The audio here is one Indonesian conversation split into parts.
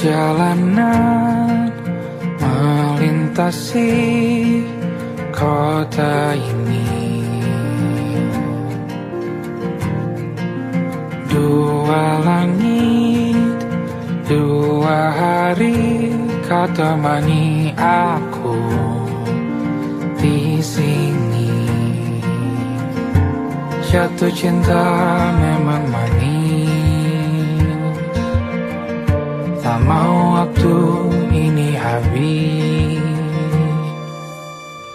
Perjalanan melintasi kota ini, dua langit, dua hari kau temani aku di sini. Jatuh cinta memang manis, tak mau waktu ini habis.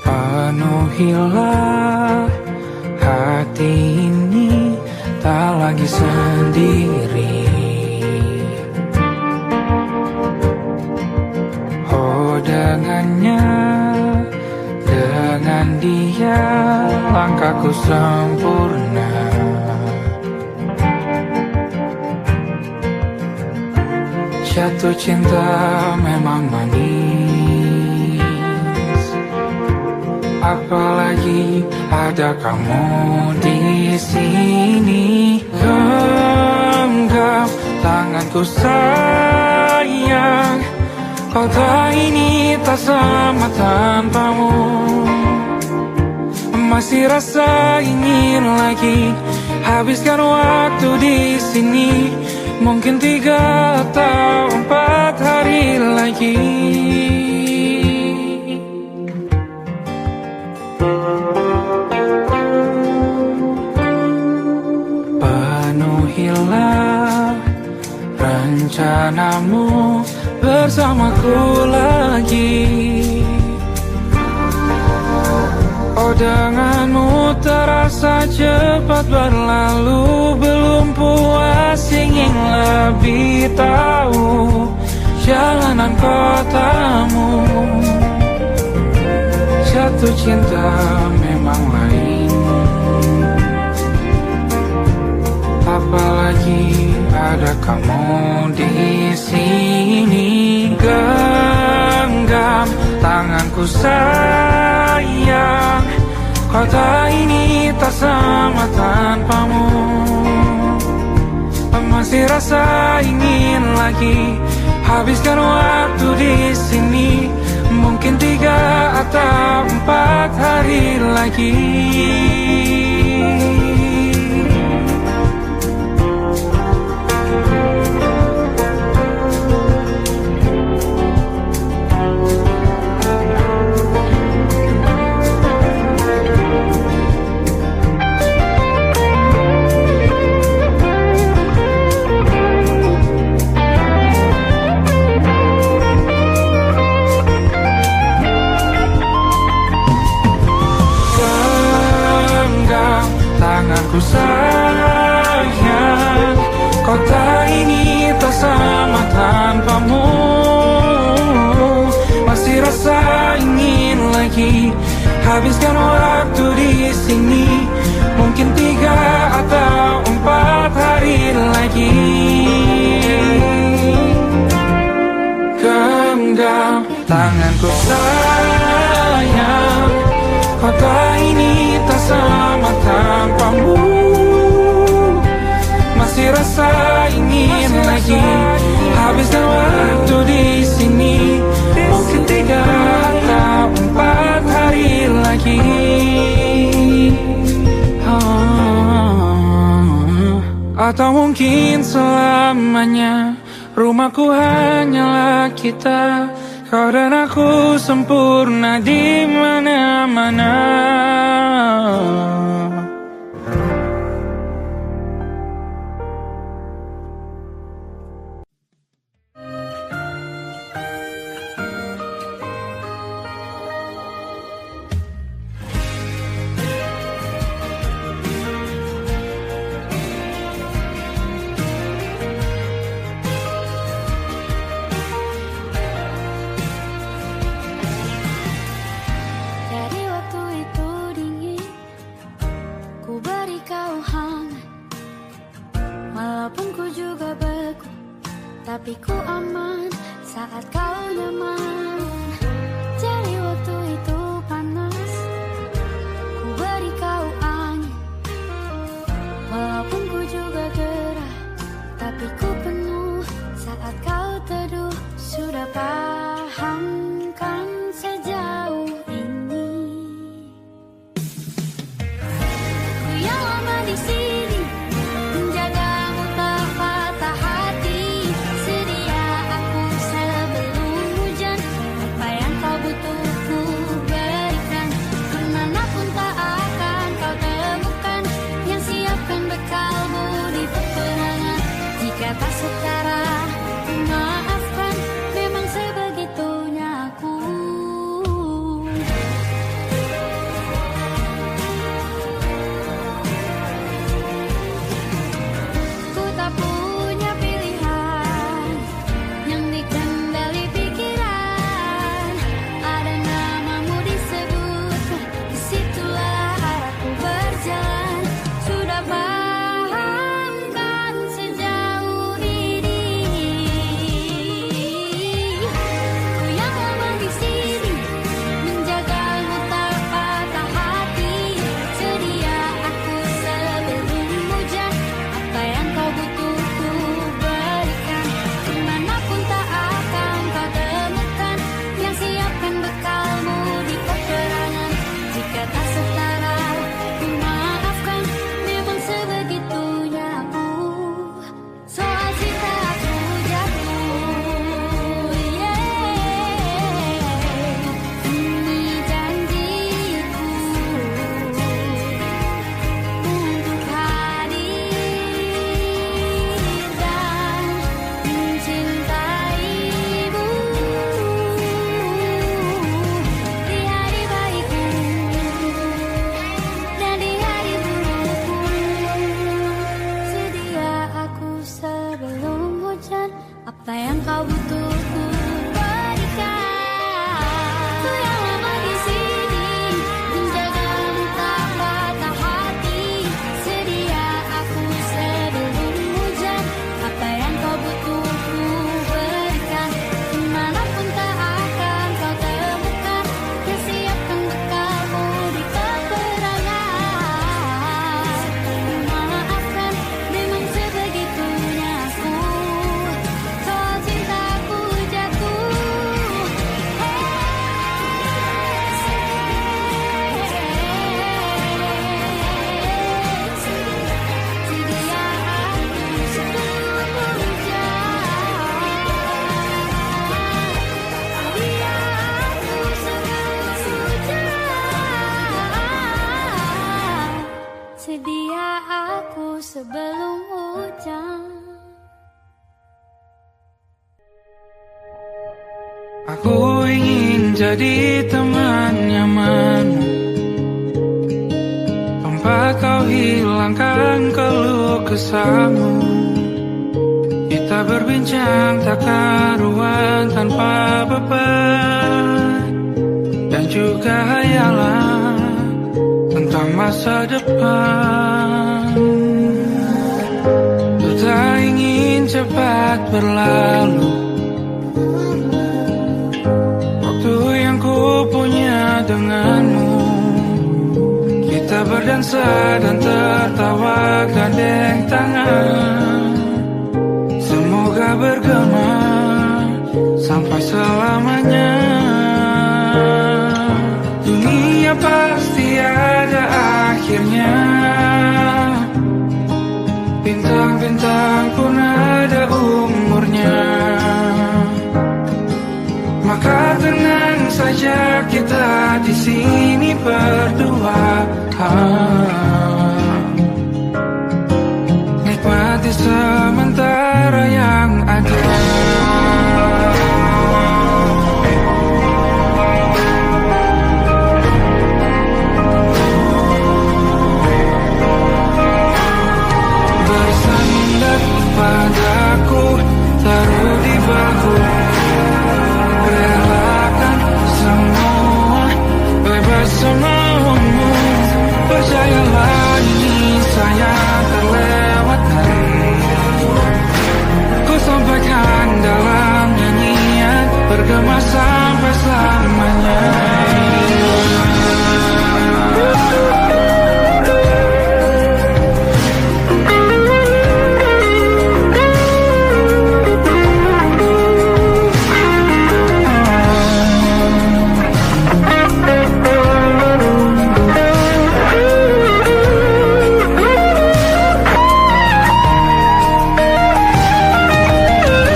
Penuhilah hati ini, tak lagi sendiri. Oh dengannya, dengan dia langkahku sempurna. Jatuh cinta memang manis, apalagi ada kamu di sini. Genggam tanganku sayang, kota ini tak sama tanpamu. Masih rasa ingin lagi habiskan waktu di sini. Mungkin 3 atau 4 hari lagi. Penuhilah rencanamu bersamaku lagi. Oh denganmu terasa cepat berlalu, belum puas ingin lebih tahu jalanan kotamu. Jatuh cinta memang lain, apalagi ada kamu di sini. Genggam tanganku sayang, kota ini tak sama tanpamu. Masih rasa ingin lagi habiskan waktu di sini. Mungkin 3 atau 4 hari lagi. Tanganku sayang, kota ini tak sama tanpamu. Masih rasa ingin lagi habiskan waktu di sini. Mungkin 3 atau 4 hari lagi. Genggam tanganku sayang, kota ini tak sama tanpamu. Masih rasa ingin lagi habiskan waktu di sini. Mungkin 3 atau 4 hari lagi. Atau mungkin selamanya. Rumahku hanyalah kita, kau dan aku sempurna di mana-mana. Tapi ku aman saat kau nyaman. Jadi waktu itu panas, ku beri kau angin. Walaupun ku juga gerah, tapi ku penuh saat kau teduh. butuh ku berikan. Ku yang lama di sini menjagamu tak patah hati. Sedia aku sebelum hujan. Apa yang kau butuh ku berikan. Kemanapun tak akan kau temukan. Persiapkan bekalmu di peperangan. Maafkan memang sebegitunya aku. Soal cintaku jatuh. Sedia aku sebelum hujan. Sedia aku sebelum hujan. Aku ingin jadi teman nyamanmu, tempat kau hilangkan keluh kesahmu. Kita berbincang tak karuan tanpa beban, dan juga hayalan tentang masa depan. Ku tak ingin cepat berlalu waktu yang ku punya denganmu. Kita berdansa dan tertawa gandeng tangan. Semoga bergema sampai selamanya. Dunia pasti ada akhirnya. Bintang-bintang pun ada umurnya. Maka tenang saja kita di sini berdua. Nikmati sementara yang ada. Bersandar padaku, taruh di bahu. Relakan semua, bebas semaumu. Percayalah ini saya terlewatkan. Ku sampaikan dalam nyanyian, bergema sampai selamanya.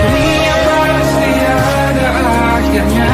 Dunia pasti ada akhirnya.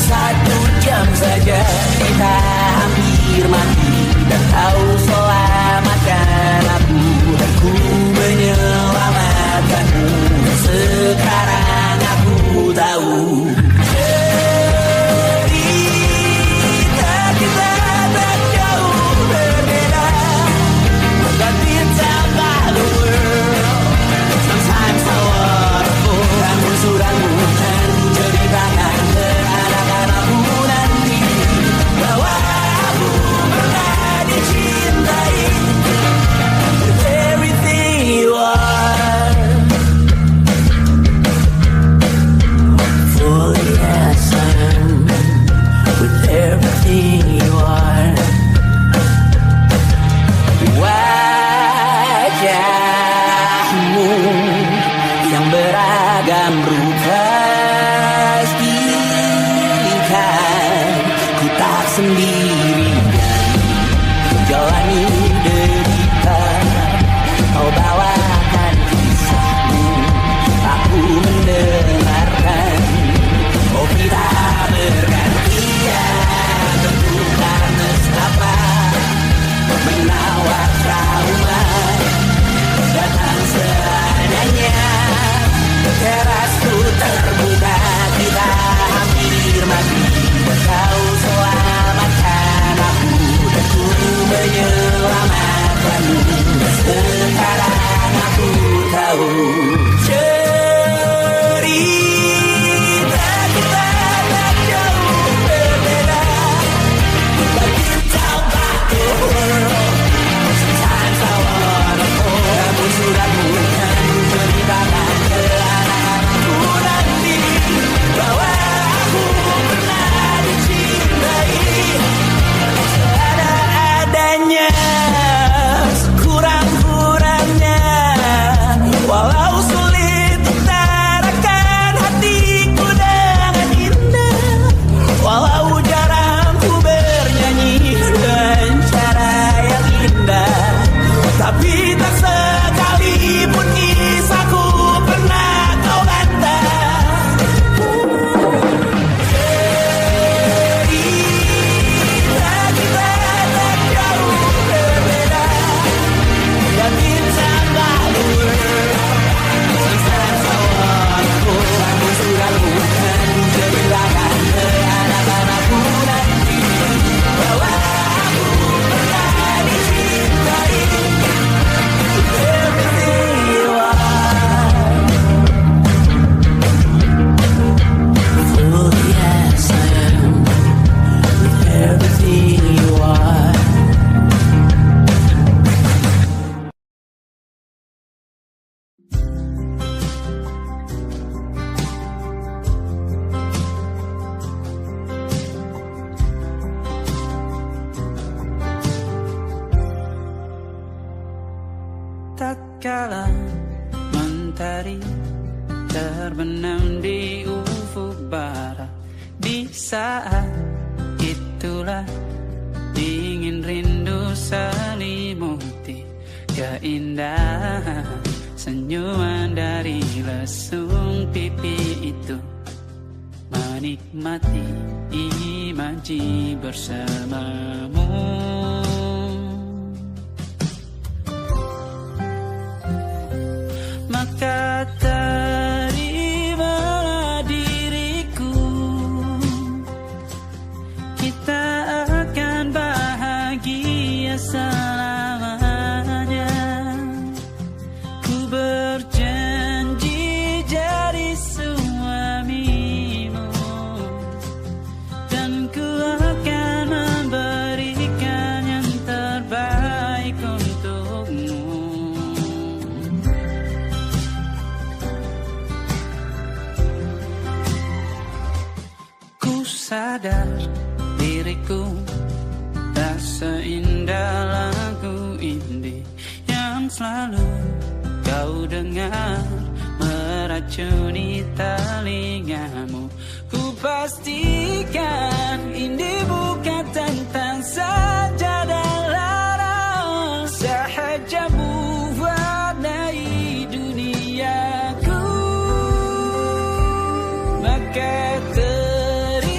1 jam saja kita hampir mati, dan kau selamatkan aku, dan ku menyelamatkanmu. Sekarang aku tahu cerita kita tak jauh berbeda. But it's about the world. Sometimes I waterfall. Namun suratmu kan ceritakan ke anak-anakku nanti bahwa aku pernah dicintai with everything you are. Fully as I am, with everything you are. Wajahmu yang beragam rupa pastikan ku tak sendirian jalani derita. Kau bawakan kisahmu, aku mendengarkan. Oh kita bergantian bertukar nestapa, menawar trauma datang seadanya. Terasku terbuka, kita hampir mati, kau selamatkan aku, dan ku menyelamatkanmu. Sekarang aku tahu cerita kita tak jauh berbeda. But it's about the world. Sometimes I wanna fall. Namun suratmu kan ceritakan ke anak-anakku nanti bahwa aku pernah dicintai seadanya, kurang-kurangnya. Walau sulit utarakan hatiku dengan indah, walau jarang ku bernyanyi dengan cara yang indah, tapi tak sekalipun kisahku pernah kau bantah. Cerita kita tak jauh berbeda, but it's about the world. Sometimes I wanna go. Namun suratmu kan ceritakan ke anak-anakku nanti bahwa aku pernah dicintai with everything you are. Fully as I am, with everything you are. Tak kala mentari terbenam di ufuk barat, di saat itulah dingin rindu selimuti keindahan senyuman dari lesung pipi itu, menikmati imaji bersamamu. Maka terimalah diriku, kita akan bahagia selamanya. Ku berjanji jadi suamimu, dan ku akan memberikan yang terbaik untukmu. Sadar diriku tak seindah lagu indie yang selalu kau dengar meracuni telingamu. Ku pastikan indie bukan tentang sajadah lara, sahajamu warnai duniaku. Maka terimalah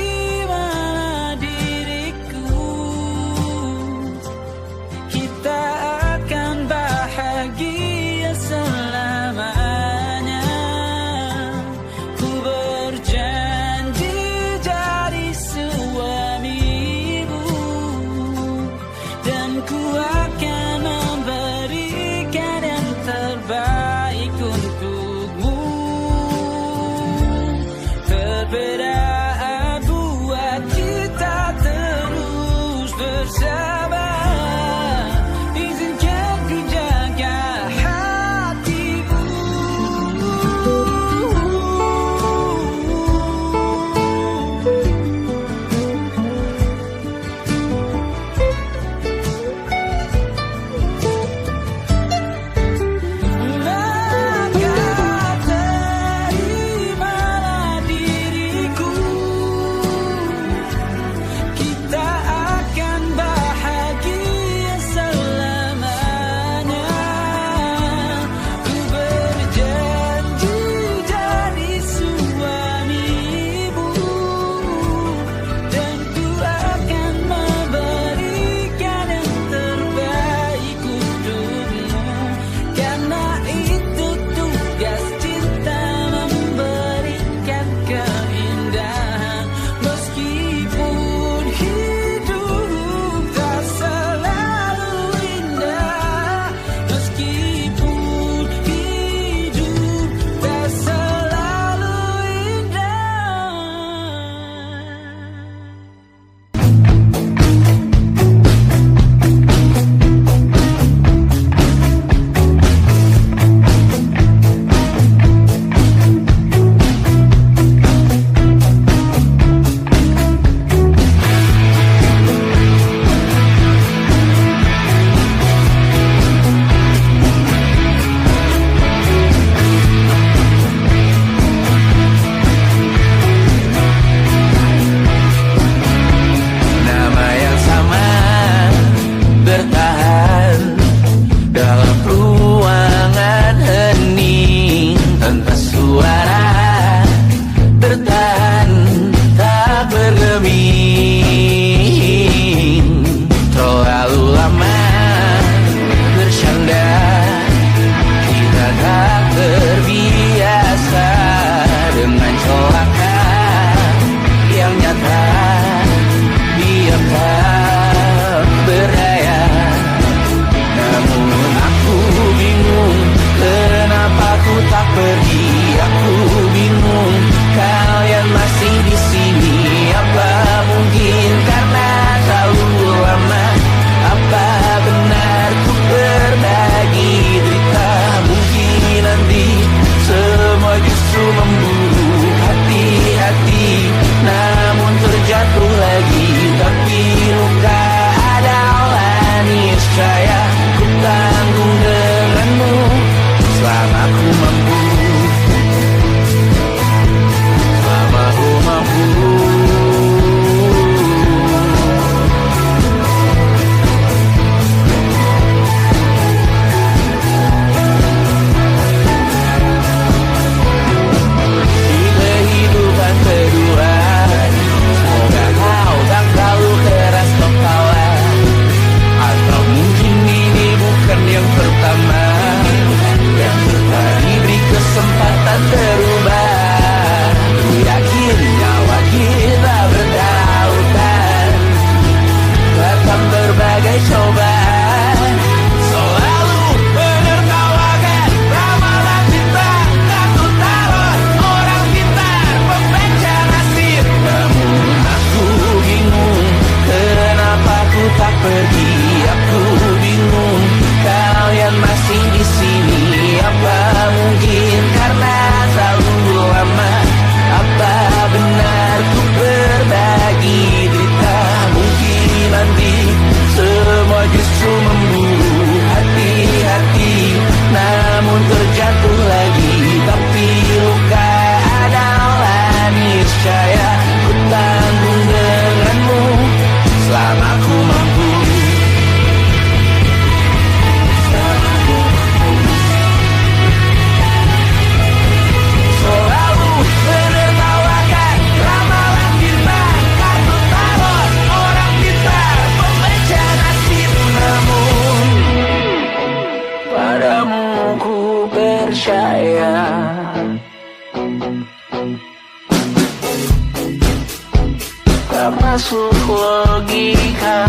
masuk logika.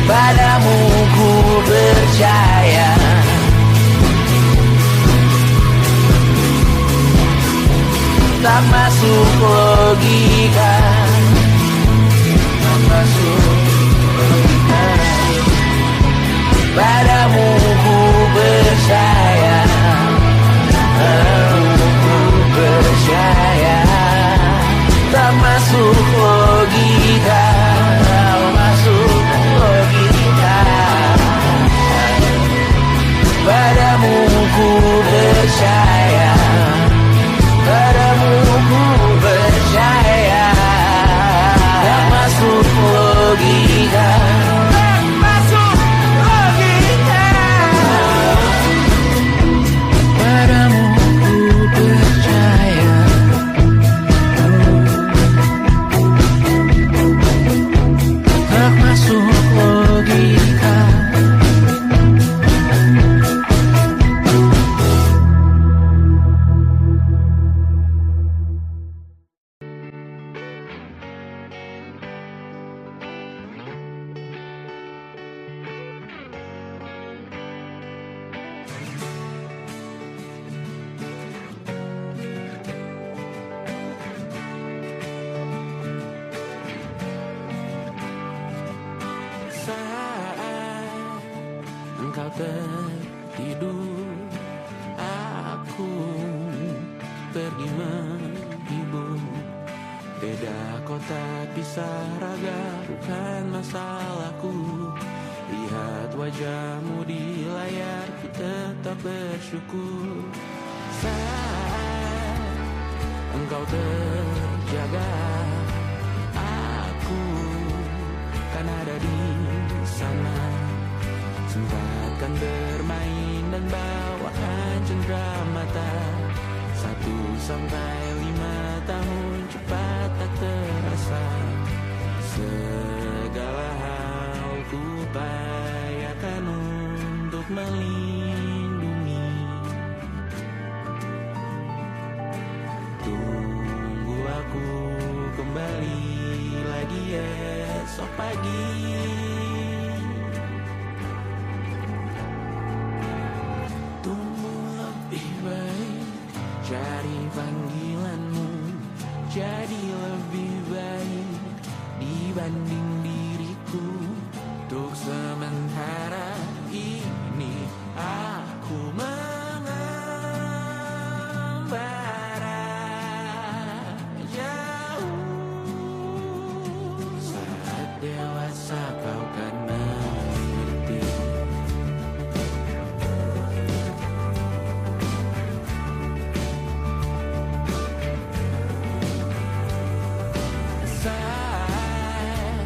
Padamu ku percaya, tak masuk logika, tak masuk logika. Padamu ku percaya, ku percaya, tak masuk logika, tak masuk logika. Padamu ku percaya, padamu ku percaya, tak masuk logika, tak masuk logika. Padamu ku percaya, tak masuk logika. Saat engkau tertidur, aku pergi menghibur. Beda kota, pisah raga, bukan masalahku. Lihat wajahmu di layar, ku tetap bersyukur. Saat engkau terjaga, aku kan ada di sana. Sempatkan bermain dan bawakan cenderamata. 1-5 tahun cepat tak terasa. Segala hal ku upayakan untuk melindungi. Tunggu aku kembali lagi esok pagi. Tumbuh lebih baik, cari panggilanmu, jadi lebih baik dibanding diriku. Untuk sementara ini aku mengembara jauh. Saat dewasa kau kan mengerti. Saat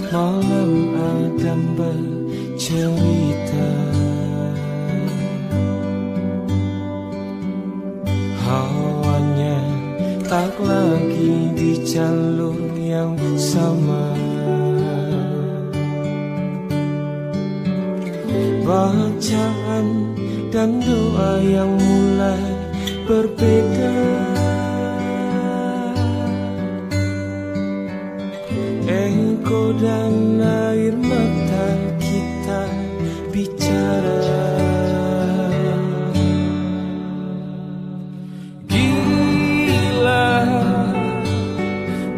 malam Adam bercerita. Hawanya tak lagi di jalur yang sama. Bacaan dan doa yang mulai berbeda. Ego dan air mata kita bicara. Gila,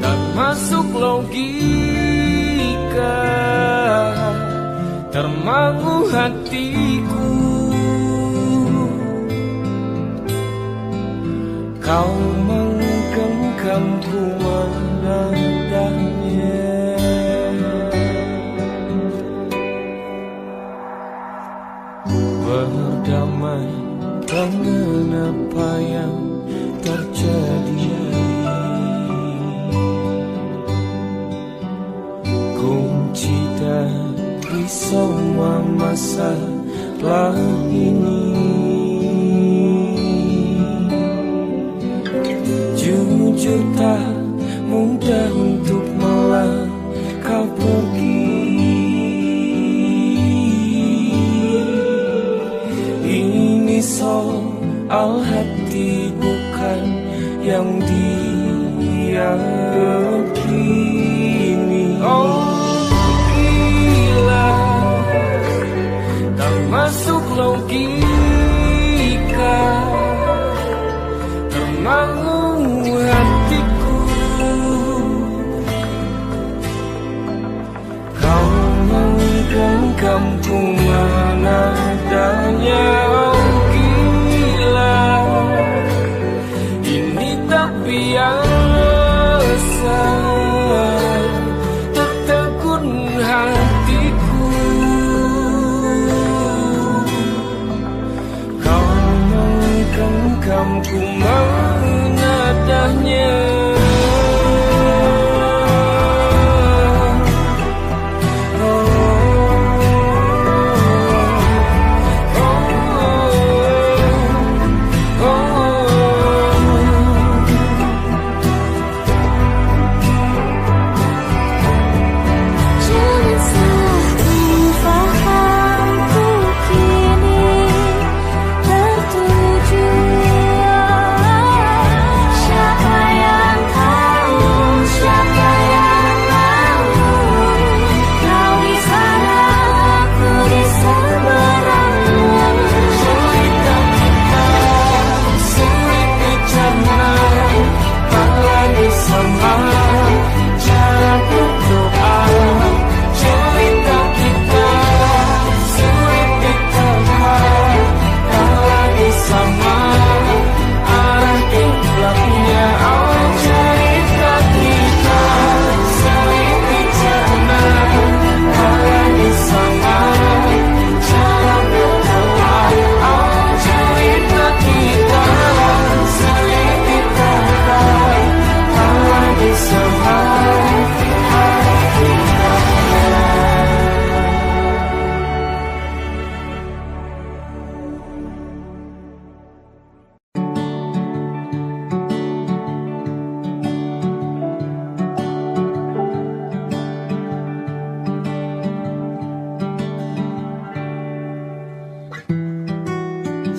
tak masuk logika, termangu hatiku. Kau menggenggamku menadanya. Berdamai dengan apa yang terjadi. Kunci dari semua masalah ini. Jujur tak mudah untuk melangkah pergi. Ini soal hati bukan yang diyakini. Oh gila, tak masuk logika, termangu hatiku. Kau menggenggamku menadanya. Oh gila, ini tak biasa, tertegun hatiku. Kau menggenggamku menadanya.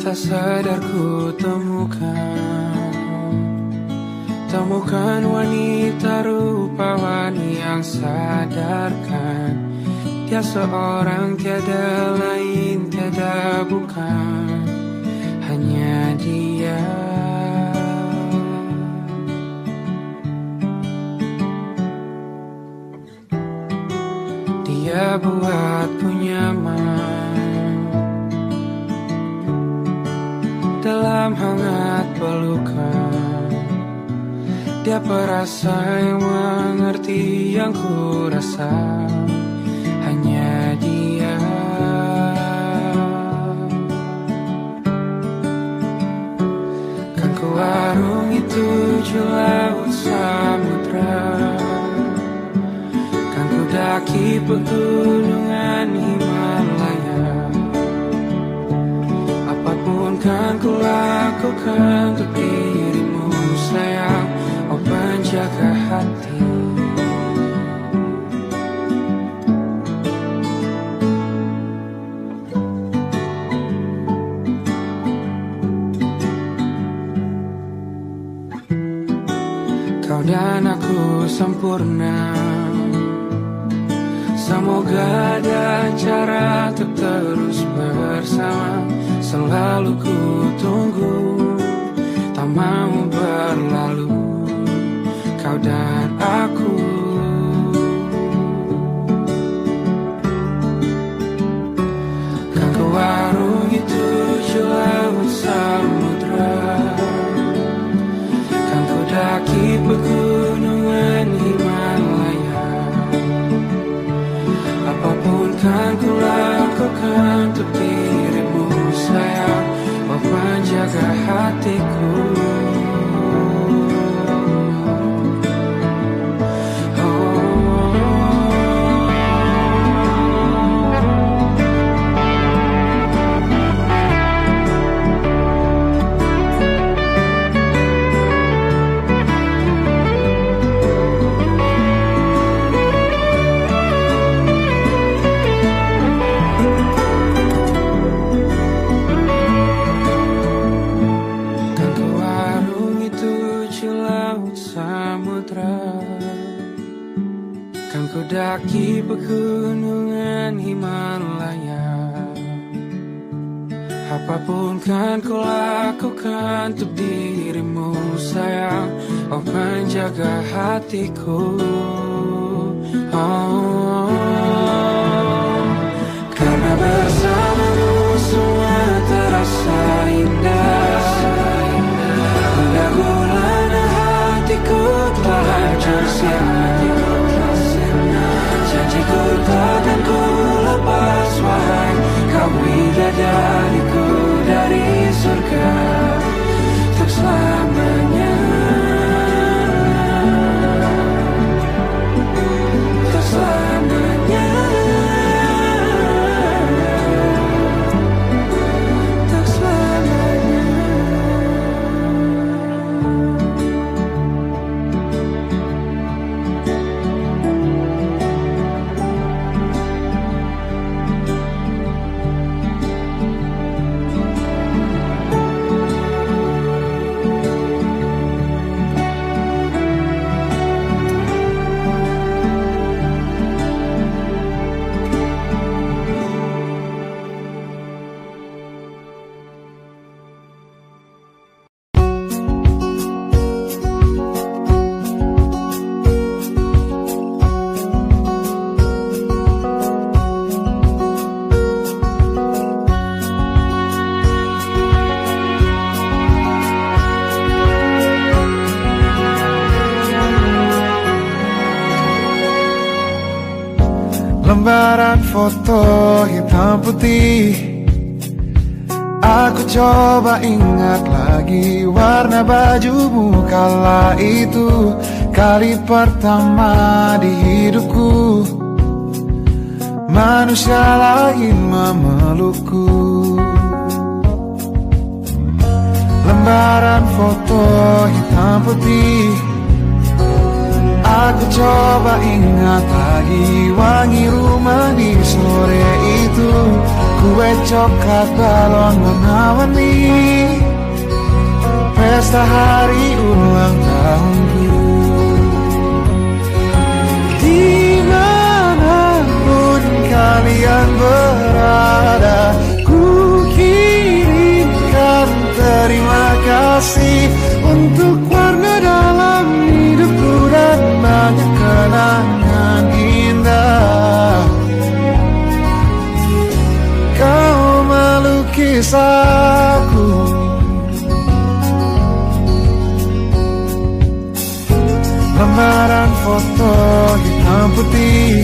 Tak sadar ku temukan wanita rupawan yang sadarkan dia seorang, tiada lain, tiada bukan, hanya dia. Dia buatku nyaman dalam hangat pelukan. Dia perasa yang mengerti yang ku rasa, hanya dia. Kan ku arungi 7 laut samudra, kan ku daki pegunungan Himalaya. Apapun kan ku lakukan untuk dirimu sayang, oh penjaga hati. Kau dan aku sempurna, semoga ada cara untuk terus bersama. Selalu ku tunggu, tak mau berlalu, kau dan aku. Kan ku warungi 7 laut samudra, kan ku daki pegunungan Himalaya. Apapun kan ku lakukan untuk dirimu sayang, oh penjaga hatiku. Kan ku daki pegunungan Himalaya. Apapun kan ku lakukan untuk dirimu sayang, oh penjaga hatiku. Karena bersamamu semua terasa indah. Pada gulana hatiku telah hancur sia-sia. Janjiku takkan ku lepas, wahai kau bidadariku dari surga untuk selamanya, untuk selamanya, untuk selamanya. Lembaran foto hitam putih, aku coba ingat lagi warna bajumu kala itu. Kali pertama di hidupku manusia lain memelukku. Lembaran foto hitam putih, aku coba ingat lagi wangi rumah di sore itu. Kue coklat, balon warna-warni, pesta hari ulang tahunku. Dimanapun kalian berada, ku kirimkan terima kasih untuk warna dalam hidupku dan banyak kenangan indah. Kau melukis aku, lembaran foto hitam putih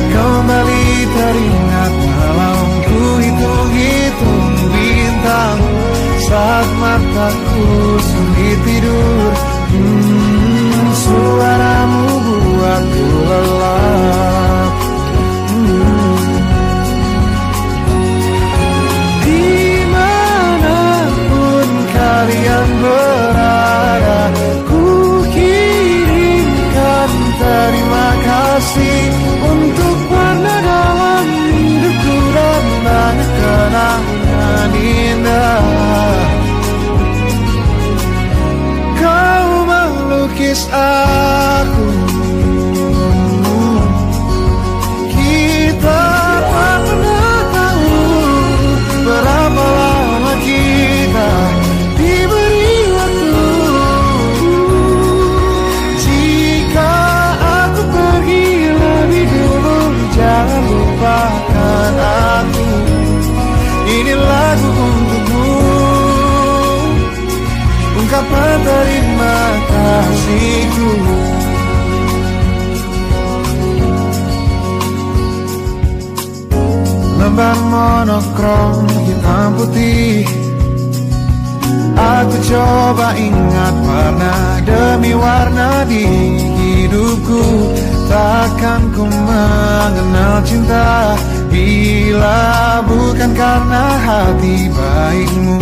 kembali teringat malam ku hitung-hitung bintang saat mataku sulit tidur. Suaramu buatku lelah. kasih untuk warna dalam hidupku dan banyak kenangan indah. Kau melukis aku, kita tak pernah tahu berapa lama kita diberi waktu. Jika aku pergi lebih dulu, jangan lupakan aku. Ini lagu untukmu, ungkapan terima kasihku. Lembar monokrom hitam putih, aku coba ingat warna demi warna di hidupku. Takkan ku mengenal cinta bila bukan karena hati baikmu.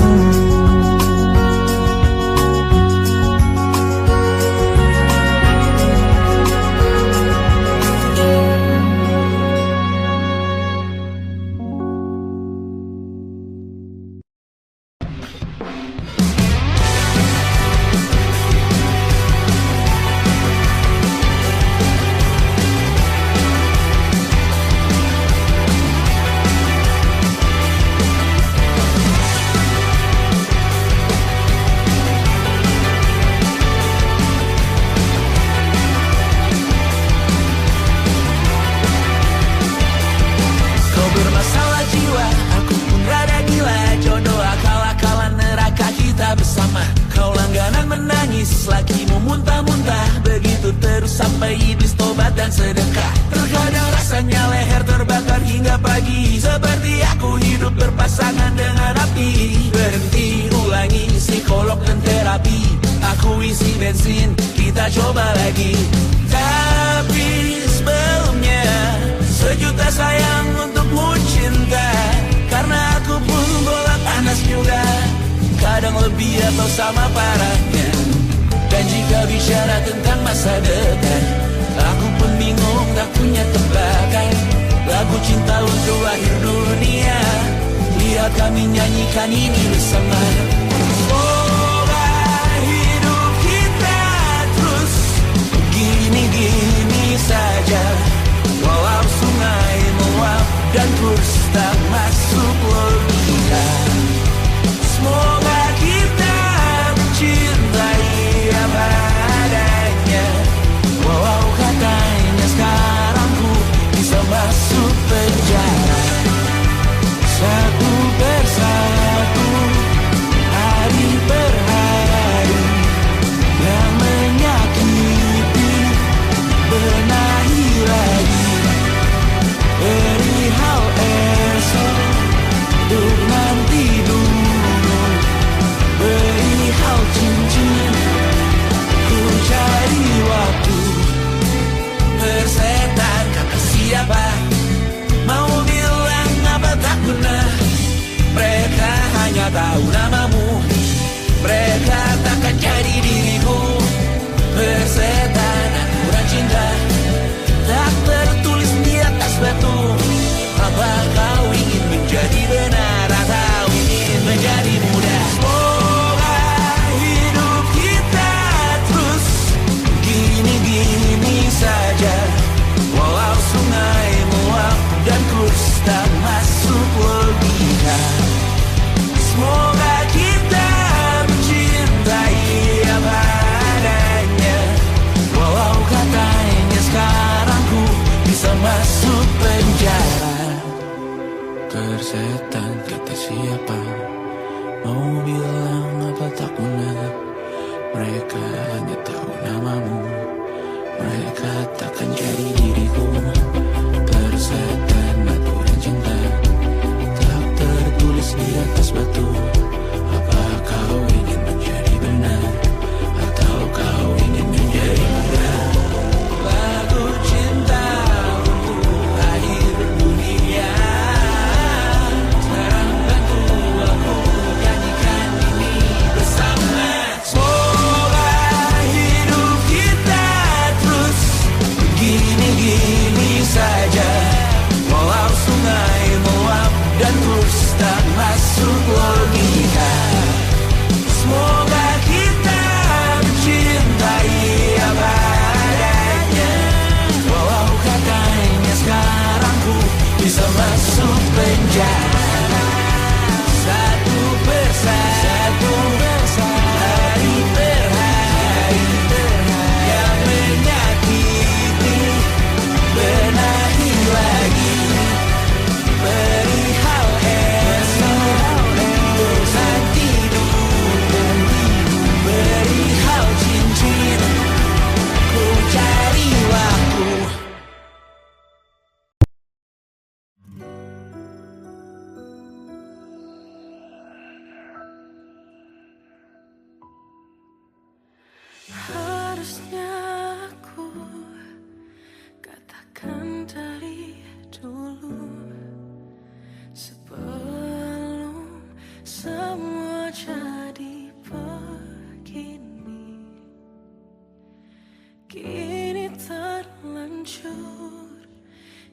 Gini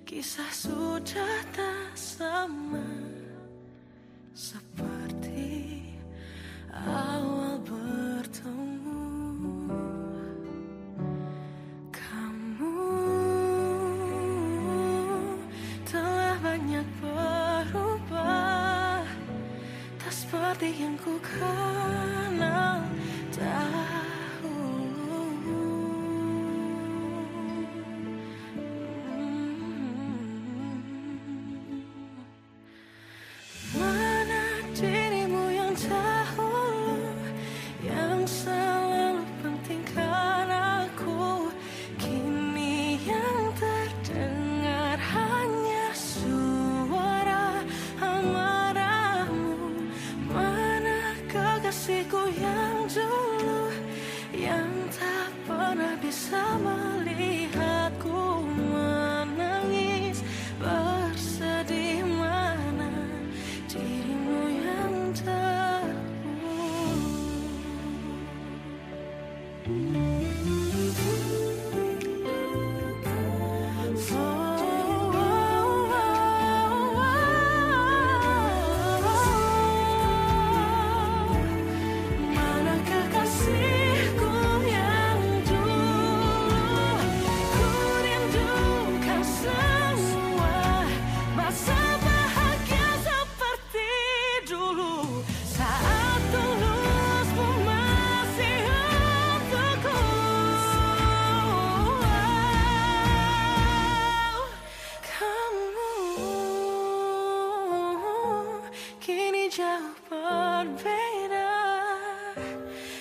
Kisah sudah tak sama seperti awal bertemu. Kamu telah banyak berubah, tak seperti yang ku kenal dahulu. Mana dirimu yang dahulu, yang selalu pentingkan aku. Kini yang terdengar hanya suara amarahmu. Mana kekasihku yang dulu, yang tak pernah bisa melihatku menangis bersedih. Mana dirimu yang mana kekasihku yang dulu, ku rindukan semua masa bahagia seperti dulu, saat tulusmu masih untukku. Kamu kini jauh berbeda,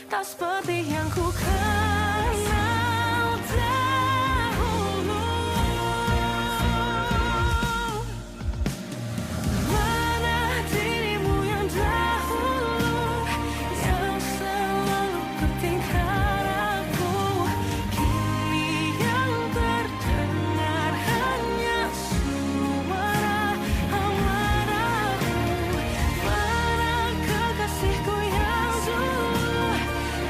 tak seperti yang ku kenal dahulu. Mana dirimu yang dahulu, yang selalu pentingkan aku. Kini yang terdengar hanya suara amarahmu. Mana kekasihku yang dulu,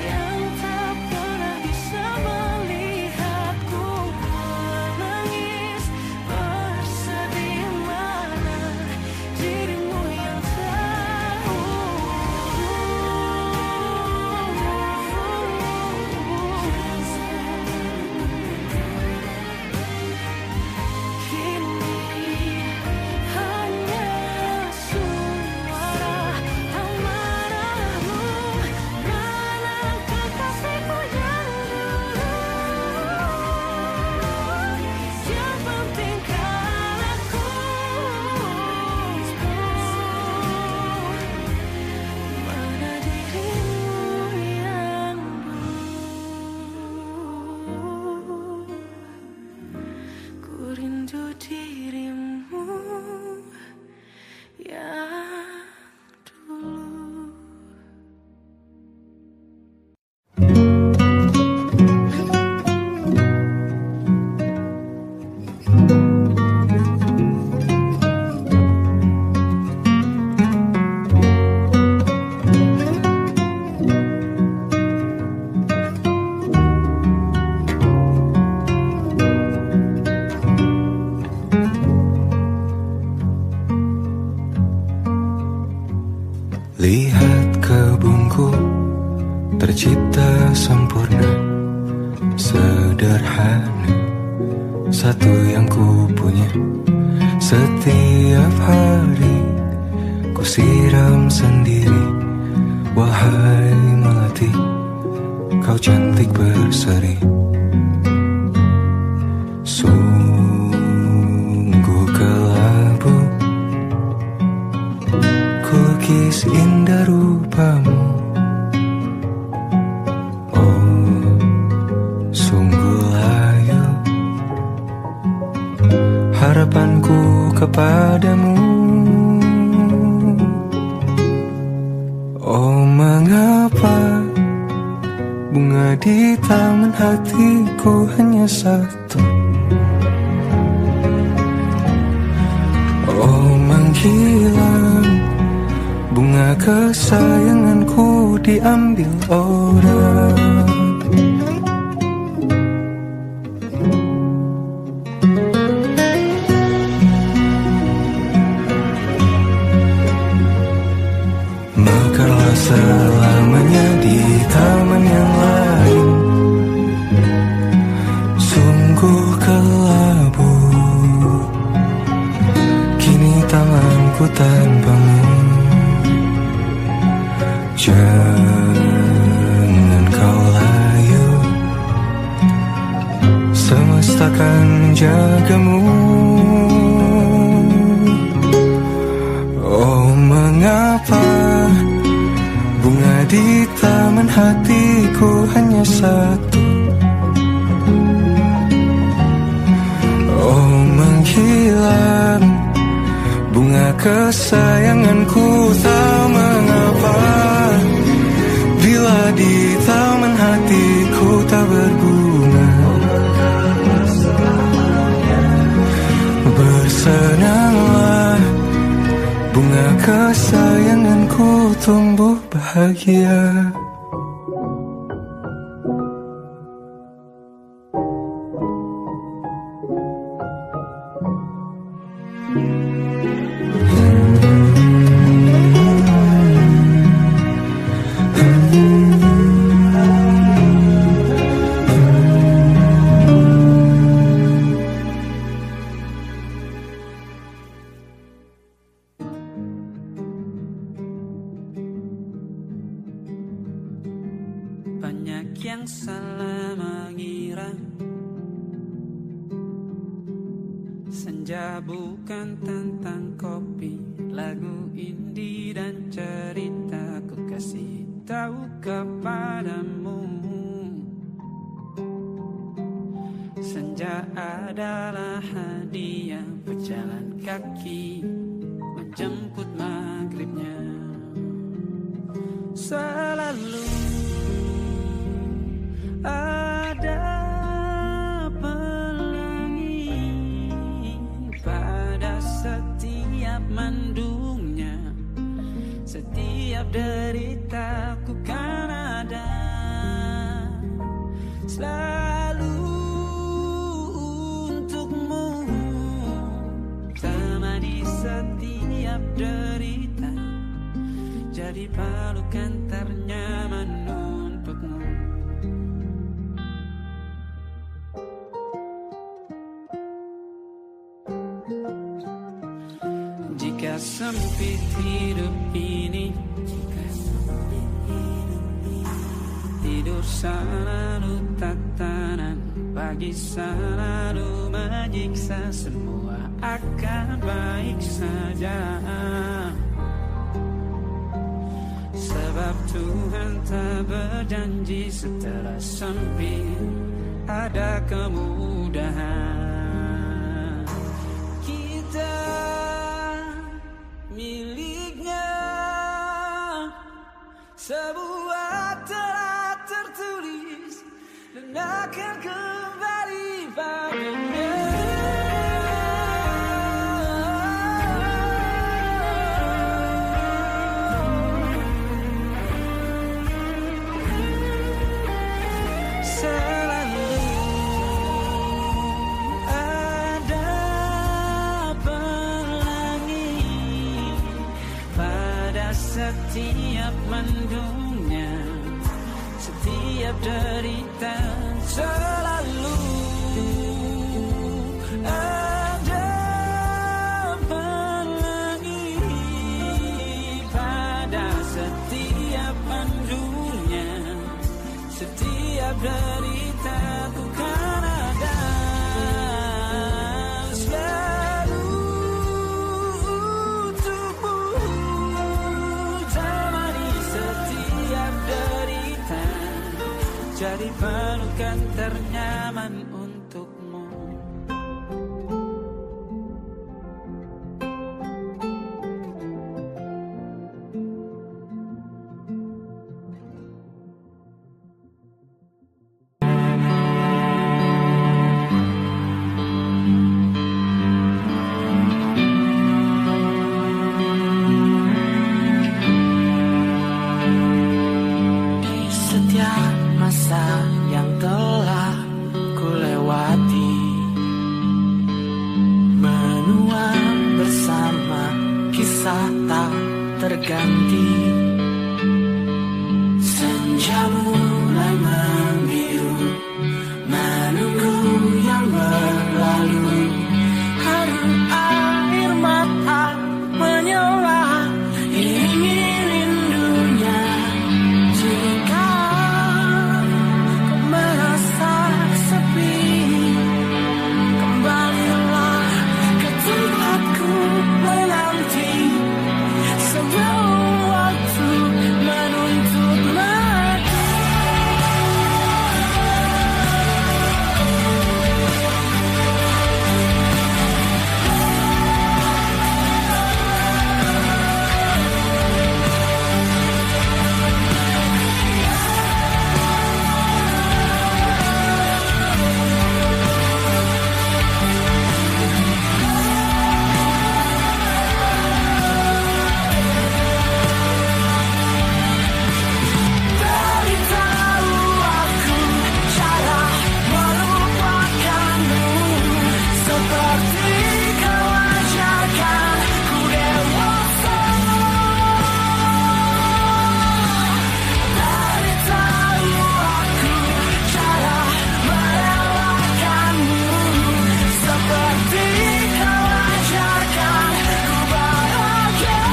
yang tak pernah bisa melihatku menangis bersedih. Mana dirimu yang kini hanya suara amarahmu. Mana kekasihku yang dulu, yang pentingkan aku. Mana dirimu yang dulu, ku rindu dirimu yang dulu. Lihat kebunku tercipta sempurna, sederhana, satu yang ku punya. Setiap hari ku siram sendiri. Wahai melati, kau cantik berseri. Sungguh kelabu kukis indah rupamu. Oh, sungguh layu harapanku kepadamu. Oh, mengapa bunga di taman hatiku hanya satu? Oh, menghilang bunga kesayanganku diambil orang. selamanya di taman yang lain. Sungguh kelabu kini tanganku tanpamu. Jangan kau layu, semesta akan menjagamu. Oh mengapa bunga di taman hatiku hanya satu. Oh menghilang bunga kesayanganku, tak mengapa bila di taman hatiku tak berbunga. Bersenanglah bunga kesayanganku tumbuh bahagia. Banyak yang salah mengira senja bukan tentang kopi, lagu indie dan cerita. Ku kasih tahu kepadamu, senja adalah hadiah berjalan kaki menjemput maghribnya. Selalu ada pelangi pada setiap mendungnya, setiap deritaku kan ada selalu untukmu, temani setiap derita, jadi pelukan ternyaman untukmu. Jika sempit hidup ini, tidur selalu tatanan, pagi selalu menyiksa, semua akan baik saja. Sebab Tuhan tak berjanji setelah sempit ada kemudahan. Kita miliknya sebuah telah tertulis dan akan kembali padanya. Setiap mendungnya, setiap derita, selalu ada pelangi pada setiap mendungnya, setiap derita ku kan ada selalu untukmu. Jadi pelukan ternyaman untukmu. terganti senja mulai membiru, menunggu yang berlalu. Haru air mata menyala, ingin rindunya. Jika kau merasa sepi, kembalilah ke tempatku menanti. Sebelum waktu menuntut mati. Beritahu aku cara melupakanmu, seperti kau ajarkan ku dewasa. Beritahu aku cara merelakanmu, seperti kau ajarkan ku bahagia.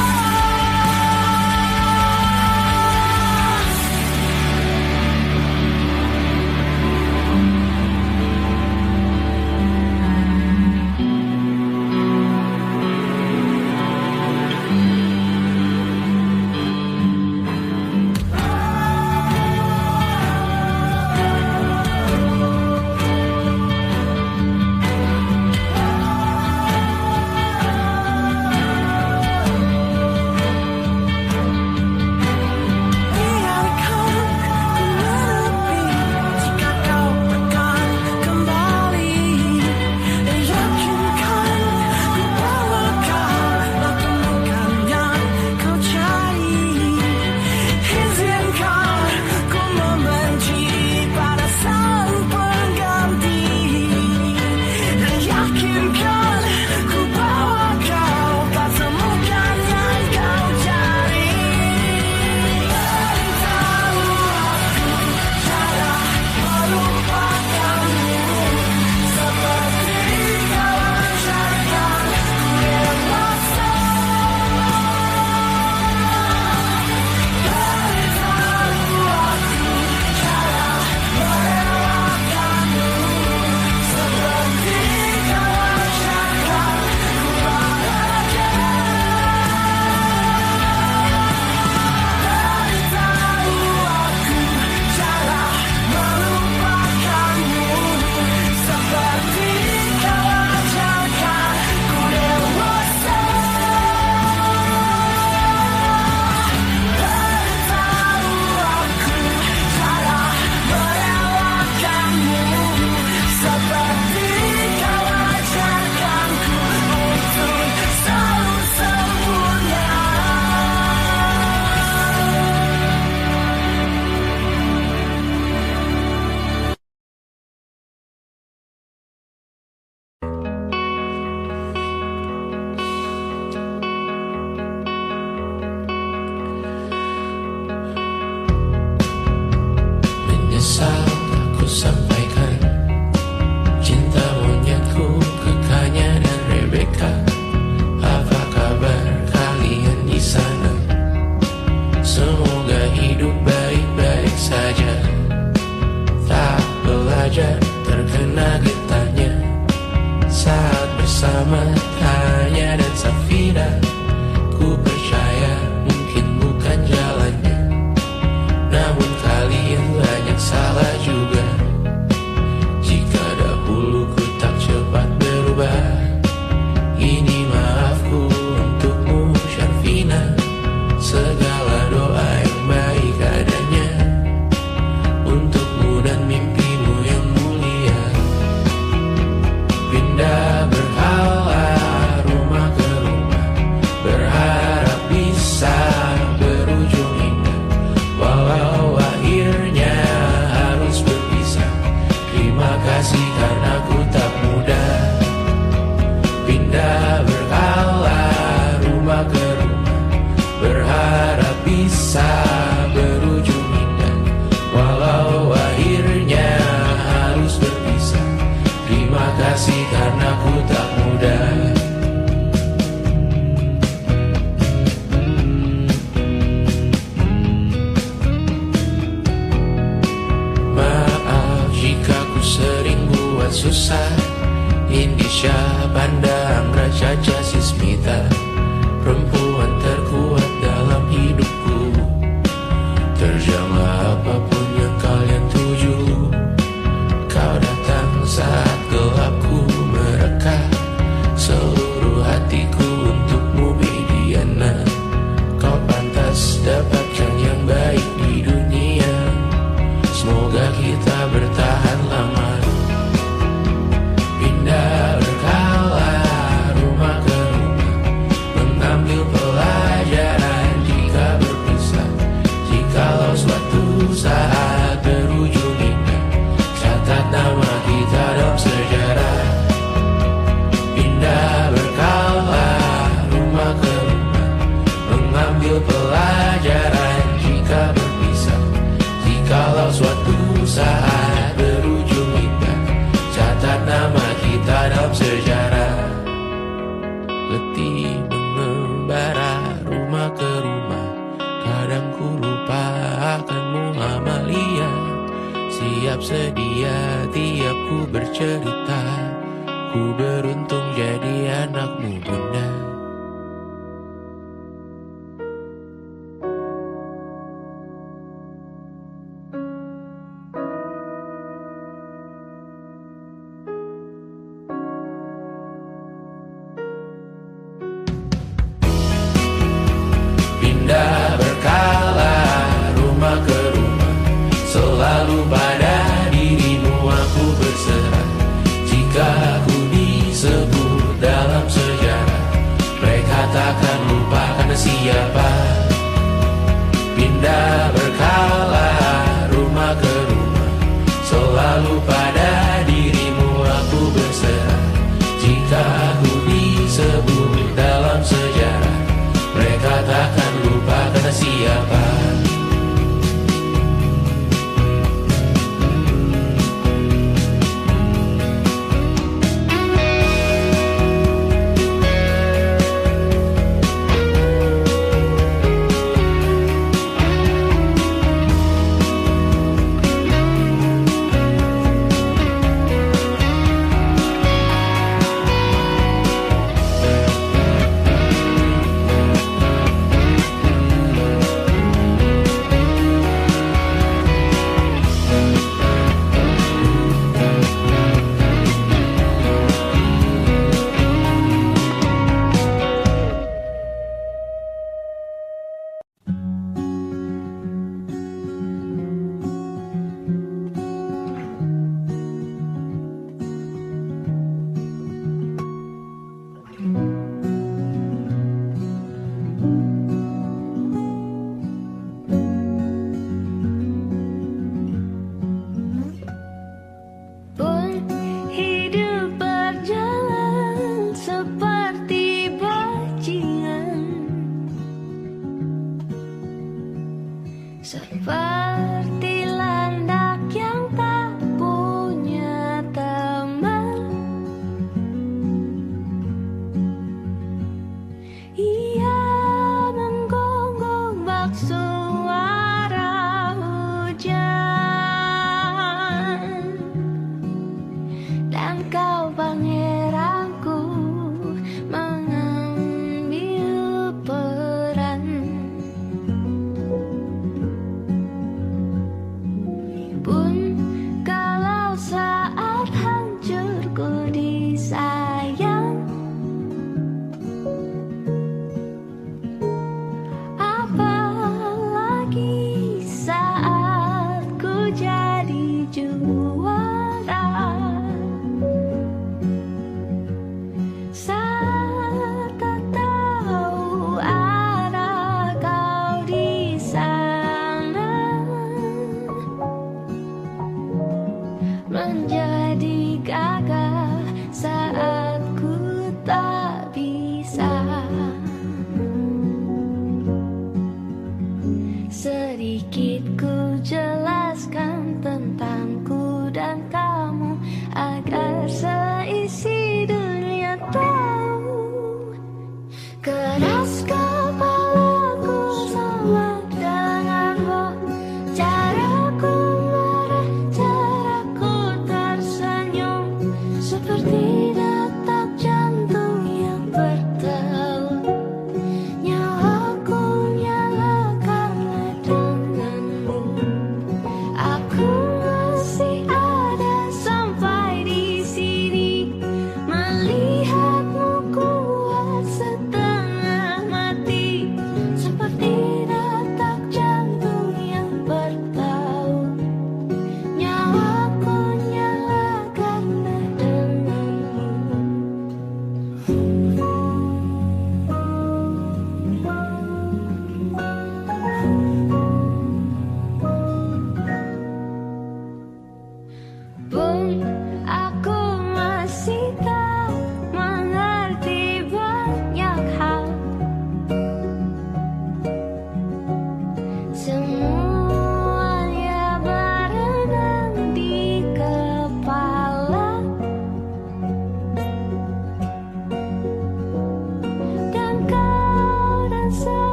Biarkan ku menepi jika kau akan kembali. Yakinkan ku bahwa kau temukan yang kau cari. Izinkan ku membenci pada sang pengganti. Yakinkan ku bahwa kau temukan yang kau cari. Beritahu aku cara melupakanmu, seperti kau ajarkan ku dewasa. Beritahu aku cara merelakanmu, seperti kau ajarkan ku bahagia. Beritahu aku cara melupakanmu, seperti kau ajarkan ku dewasa. Beritahu aku cara merelakanmu, seperti kau ajarkan ku untuk selalu sempurna. Menyesal aku sampaikan cinta monyetku ke Kanya dan Rebecca. Apa kabar kalian di sana? Semoga hidup baik-baik saja. Tak belajar terkena getahnya saat bersama Tanya dan Safira. Ku percaya mungkin bukan jalannya, namun kalian banyak salah juga. Jika dahulu ku tak cepat berubah, ini maafku untukmu Syarfina. Segala doa yang baik adanya untukmu dan mimpimu yang mulia. Pindah berhala rumah ke rumah, berharap bisa berujung indah. Walau akhirnya harus letih mengembara rumah ke rumah. Kadang ku lupa akanmu Amalia. Siap sedia tiap ku bercerita. Ku beruntung jadi anakmu bunda. Pindah berkala rumah ke rumah, selalu pada dirimu aku berserah. Jika ku disebut dalam sejarah, mereka takkan lupa karena siapa